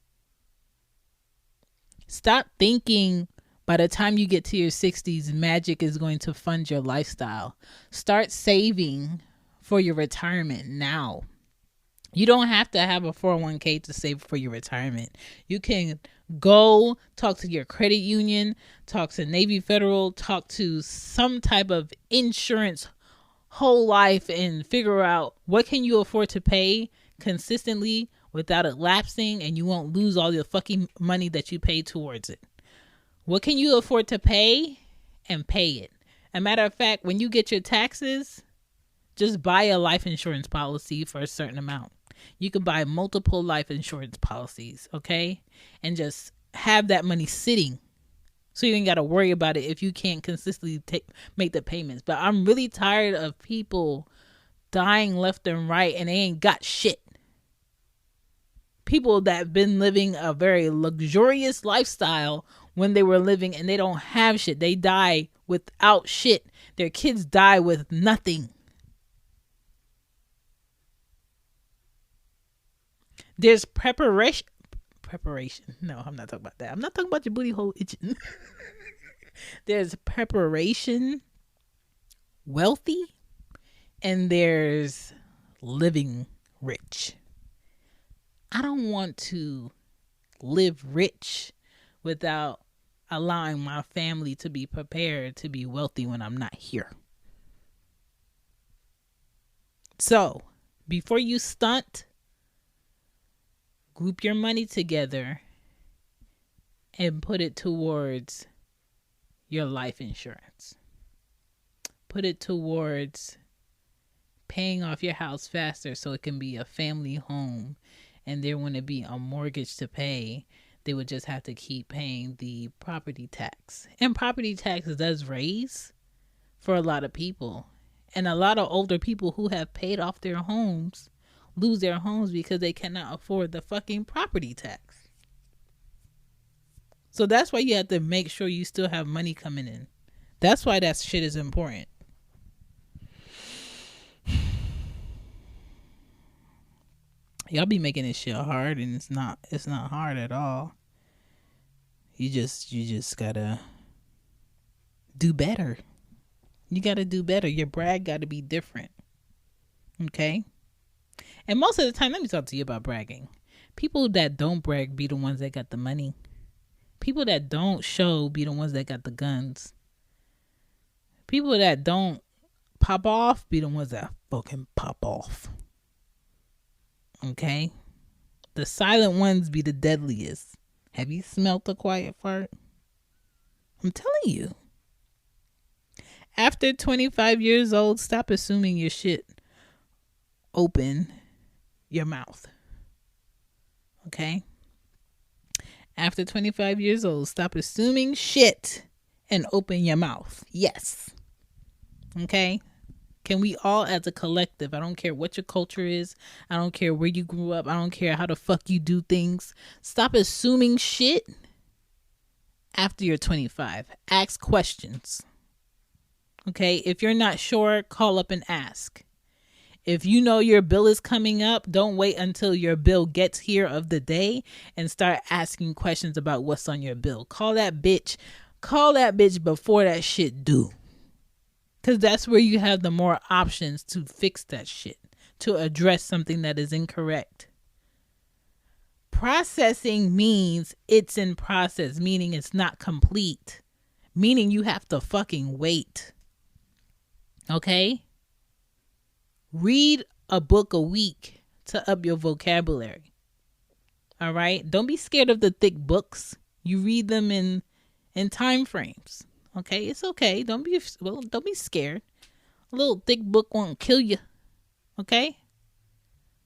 Speaker 1: Stop thinking by the time you get to your 60s, magic is going to fund your lifestyle. Start saving for your retirement now. You don't have to have a 401k to save for your retirement. You can go talk to your credit union, talk to Navy Federal, talk to some type of insurance whole life and figure out what can you afford to pay consistently without it lapsing, and you won't lose all the fucking money that you pay towards it. What can you afford to pay and pay it? As a matter of fact, when you get your taxes, just buy a life insurance policy for a certain amount. You can buy multiple life insurance policies, okay? And just have that money sitting so you ain't got to worry about it if you can't consistently make the payments. But I'm really tired of people dying left and right and they ain't got shit. People that have been living a very luxurious lifestyle when they were living and they don't have shit. They die without shit. Their kids die with nothing. There's preparation. No, I'm not talking about that. I'm not talking about your booty hole itching. There's preparation, wealthy, and there's living rich. I don't want to live rich without allowing my family to be prepared to be wealthy when I'm not here. So, before you stunt, group your money together and put it towards your life insurance. Put it towards paying off your house faster so it can be a family home and there wouldn't be a mortgage to pay. They would just have to keep paying the property tax. And property tax does raise for a lot of people. And a lot of older people who have paid off their homes lose their homes because they cannot afford the fucking property tax. So that's why you have to make sure you still have money coming in. That's why that shit is important. Y'all be making this shit hard, and it's not hard at all. You just gotta do better. You gotta do better. Your brag gotta be different. Okay? And most of the time, let me talk to you about bragging. People that don't brag be the ones that got the money. People that don't show be the ones that got the guns. People that don't pop off be the ones that fucking pop off. Okay? The silent ones be the deadliest. Have you smelt the quiet fart? I'm telling you. After 25 years old, stop assuming your shit open your mouth. Okay? After 25 years old, stop assuming shit and open your mouth. Yes. Okay? Can we all as a collective, I don't care what your culture is, I don't care where you grew up, I don't care how the fuck you do things, stop assuming shit after you're 25. Ask questions. Okay? If you're not sure, call up and ask. If you know your bill is coming up, don't wait until your bill gets here of the day and start asking questions about what's on your bill. Call that bitch before that shit due. Because that's where you have the more options to fix that shit, to address something that is incorrect. Processing means it's in process, meaning it's not complete, meaning you have to fucking wait. Okay? Read a book a week to up your vocabulary. All right? Don't be scared of the thick books. You read them in time frames. Okay? It's okay. Don't be scared. A little thick book won't kill you. Okay?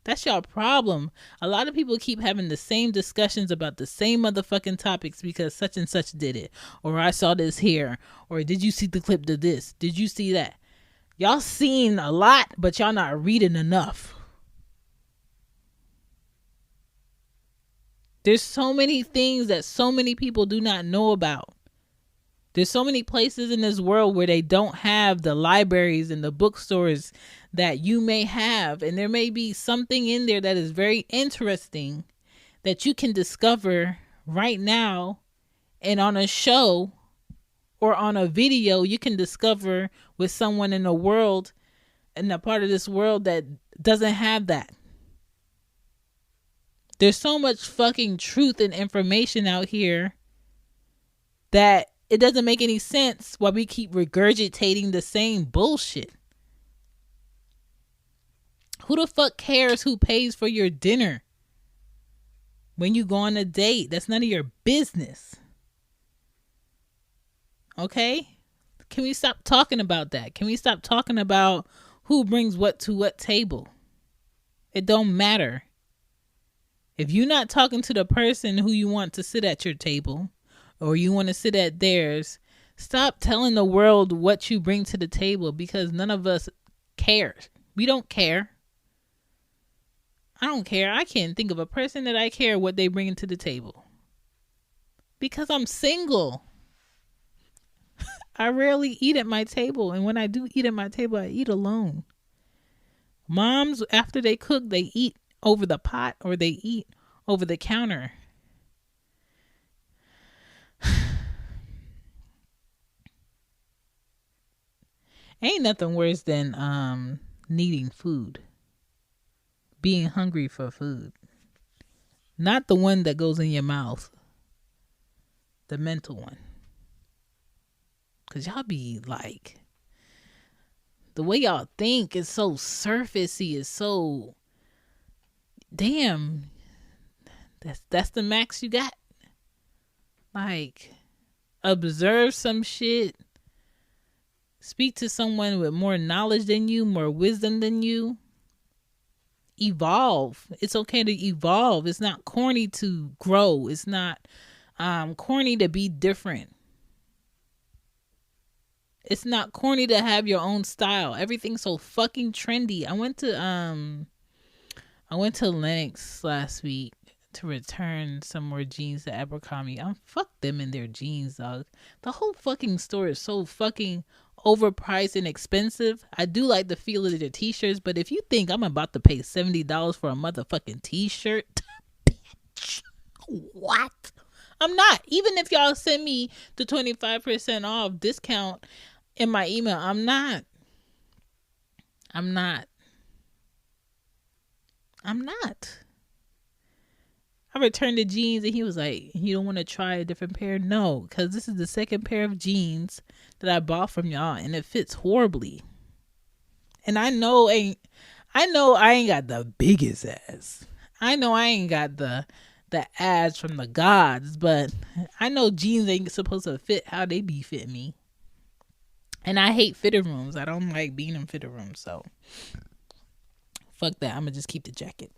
Speaker 1: That's your problem. A lot of people keep having the same discussions about the same motherfucking topics because such and such did it. Or I saw this here. Or did you see the clip to this? Did you see that? Y'all seen a lot, but y'all not reading enough. There's so many things that so many people do not know about. There's so many places in this world where they don't have the libraries and the bookstores that you may have. And there may be something in there that is very interesting that you can discover right now. And on a show or on a video, you can discover with someone in the world, in a part of this world that doesn't have that. There's so much fucking truth and information out here that it doesn't make any sense why we keep regurgitating the same bullshit. Who the fuck cares who pays for your dinner when you go on a date? That's none of your business. Okay? Can we stop talking about that? Can we stop talking about who brings what to what table? It don't matter. If you're not talking to the person who you want to sit at your table, or you want to sit at theirs, stop telling the world what you bring to the table, because none of us cares. We don't care. I don't care. I can't think of a person that I care what they bring to the table. Because I'm single. I rarely eat at my table. And when I do eat at my table, I eat alone. Moms, after they cook, they eat over the pot or they eat over the counter. Ain't nothing worse than needing food. Being hungry for food. Not the one that goes in your mouth. The mental one. Because y'all be like, the way y'all think is so surfacey. It's so, damn, that's the max you got. Like, observe some shit. Speak to someone with more knowledge than you, more wisdom than you. Evolve. It's okay to evolve. It's not corny to grow. It's not corny to be different. It's not corny to have your own style. Everything's so fucking trendy. I went to Lenox last week to return some more jeans to Abercrombie. Fuck them and their jeans, dog. The whole fucking store is so fucking overpriced and expensive. I do like the feel of their t-shirts, but if you think I'm about to pay $70 for a motherfucking t-shirt, bitch, what? I'm not. Even if y'all send me the 25% off discount in my email, I'm not. I returned the jeans and he was like, you don't want to try a different pair? No, because this is the second pair of jeans that I bought from y'all and it fits horribly. And I know I ain't got the biggest ass. I know I ain't got the ass from the gods, but I know jeans ain't supposed to fit how they be fitting me. And I hate fitted rooms. I don't like being in fitted rooms, so fuck that. I'm gonna just keep the jacket.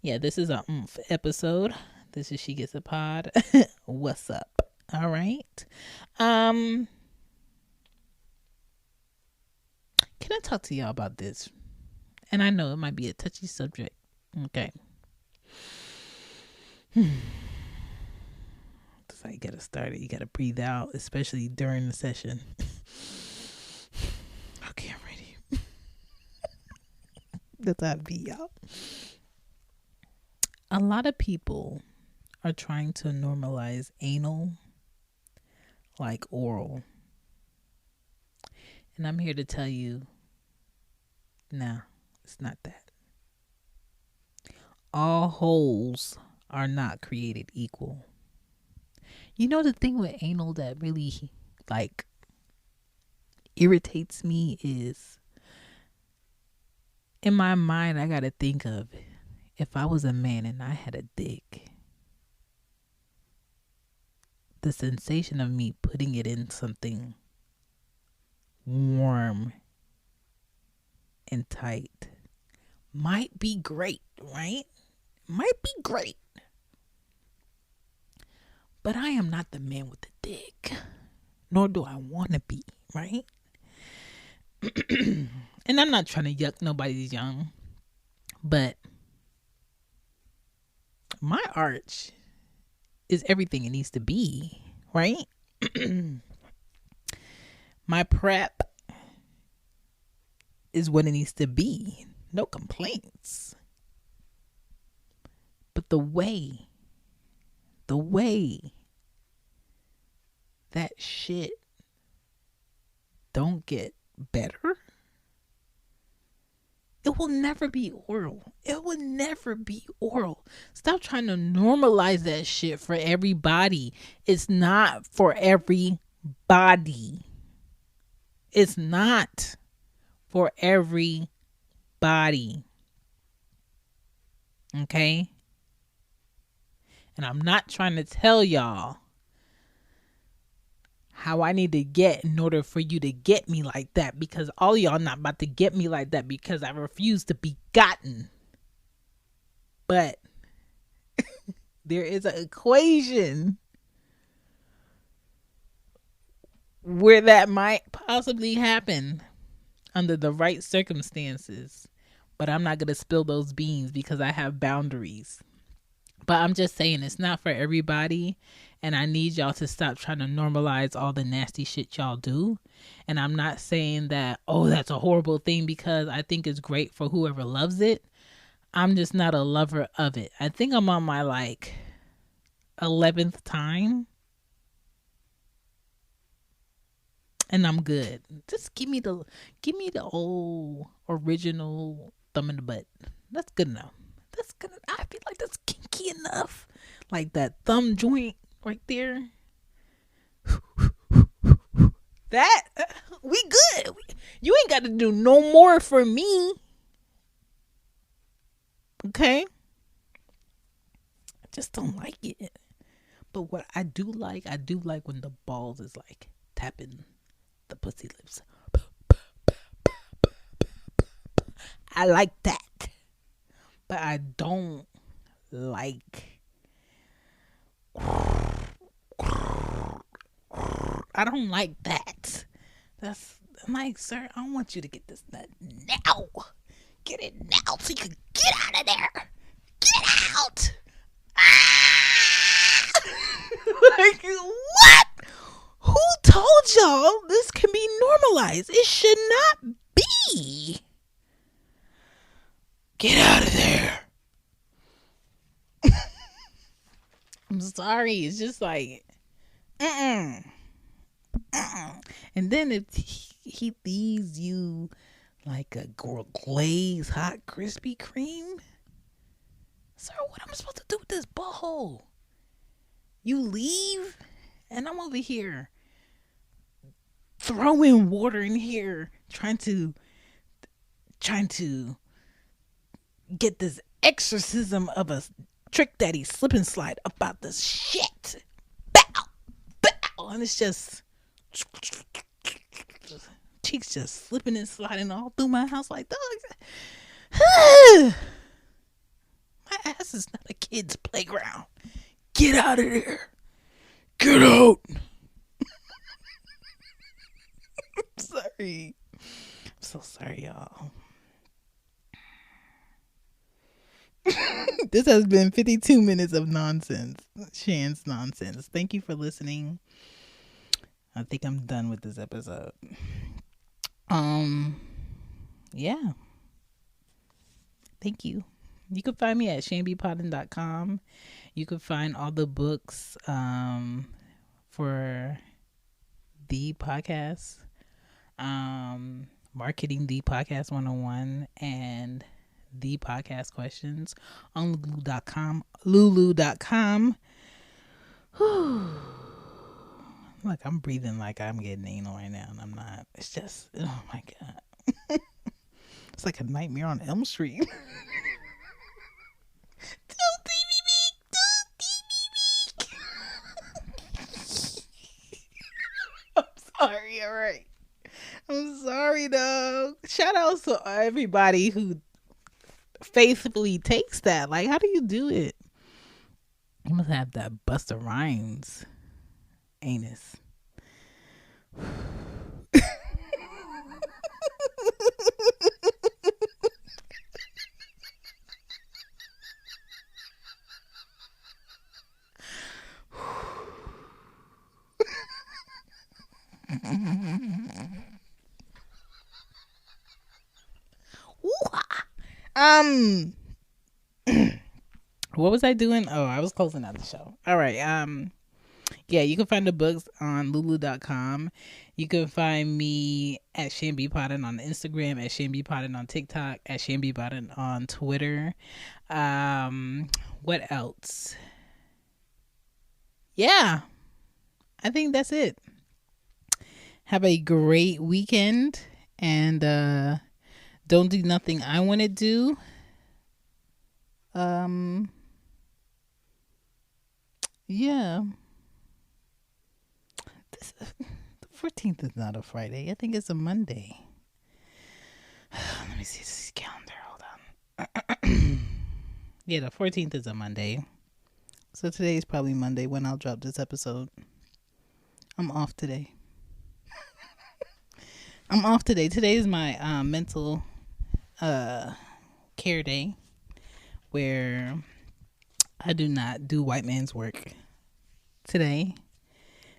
Speaker 1: Yeah, this is a Oomph episode. This is She Gets a Pod. What's up? All right. Can I talk to y'all about this? And I know it might be a touchy subject. Okay. That's how you gotta start it. You gotta breathe out, especially during the session. Okay, I'm ready. That's how it be, y'all. A lot of people are trying to normalize anal like oral. And I'm here to tell you, nah, it's not that. All holes are not created equal. You know the thing with anal that really like irritates me is, in my mind I gotta think of, if I was a man and I had a dick, the sensation of me putting it in something warm and tight might be great, right? Might be great. But I am not the man with the dick, nor do I want to be, right? And I'm not trying to yuck nobody's young, but my arch is everything it needs to be, right? My prep is what it needs to be. No complaints. But the way that shit don't get better, it will never be oral. It will never be oral. Stop trying to normalize that shit for everybody. It's not for everybody. It's not for everybody. Okay? And I'm not trying to tell y'all how I need to get in order for you to get me like that, because all y'all not about to get me like that because I refuse to be gotten. But there is an equation where that might possibly happen under the right circumstances. But I'm not going to spill those beans because I have boundaries. But I'm just saying it's not for everybody. And I need y'all to stop trying to normalize all the nasty shit y'all do. And I'm not saying that, oh, that's a horrible thing, because I think it's great for whoever loves it. I'm just not a lover of it. I think I'm on my 11th time. And I'm good. Just give me the old original thumb in the butt. That's good enough. That's good. I feel like that's kinky enough. Like that thumb joint right there. That we good. You ain't got to do no more for me. Okay? I just don't like it. But what I do like when the balls is tapping the pussy lips. I like that. But I don't like that. I'm like, sir, I don't want you to get this nut now. Get it now so you can get out of there. Get out. Ah! Like, what? Who told y'all this can be normalized? It should not be. Get out of there. I'm sorry. It's just like, and then if he leaves you like a glazed hot Krispy Kreme, sir, what am I supposed to do with this butthole? You leave, and I'm over here throwing water in here, trying to get this exorcism of a Trick Daddy slip and slide about this shit. Bow, bow, and it's just cheeks just slipping and sliding all through my house like dogs. My ass is not a kid's playground. Get out of there. Get out. Sorry. I'm so sorry, y'all. This has been 52 minutes of nonsense. Shan's nonsense. Thank you for listening. I think I'm done with this episode. Yeah. Thank you. You can find me at shanbypodden.com. You can find all the books for the podcast. Marketing the Podcast 101 and the podcast questions on lulu.com. Look, I'm breathing like I'm getting anal right now, and I'm not. It's just, oh my God. It's like a Nightmare on Elm Street. Don't I'm sorry, all right. I'm sorry, though. Shout out to everybody who faithfully takes that. Like, how do you do it? You must have that Busta Rhymes anus. um what was I doing? Oh, I was closing out the show. All right. Yeah, you can find the books on lulu.com. You can find me at Shambi Pottin on Instagram, at Shambi Pottin on TikTok, at Shambi Pottin on Twitter. What else? Yeah, I think that's it. Have a great weekend, and don't do nothing I want to do. Yeah. The 14th is not a Friday. I think it's a Monday. Let me see this calendar. Hold on. Yeah, the 14th is a Monday. So today is probably Monday when I'll drop this episode. I'm off today. Today is my mental care day, where I do not do white man's work today,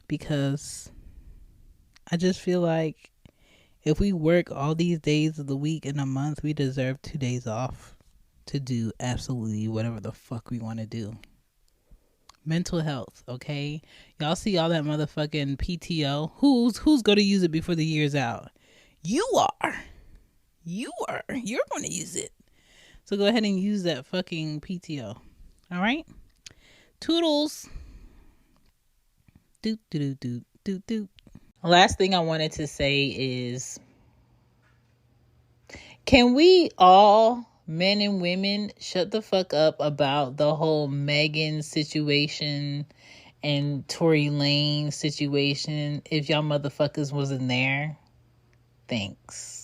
Speaker 1: because I just feel like if we work all these days of the week in a month, we deserve 2 days off to do absolutely whatever the fuck we want to do. Mental health, okay? Y'all see all that motherfucking PTO? Who's going to use it before the year's out? You are. You're going to use it. So go ahead and use that fucking PTO. All right? Toodles. Doot, doot, doot, doot, doot. Last thing I wanted to say is, can we all, men and women, shut the fuck up about the whole Megan situation and Tory Lane situation if y'all motherfuckers wasn't there? Thanks.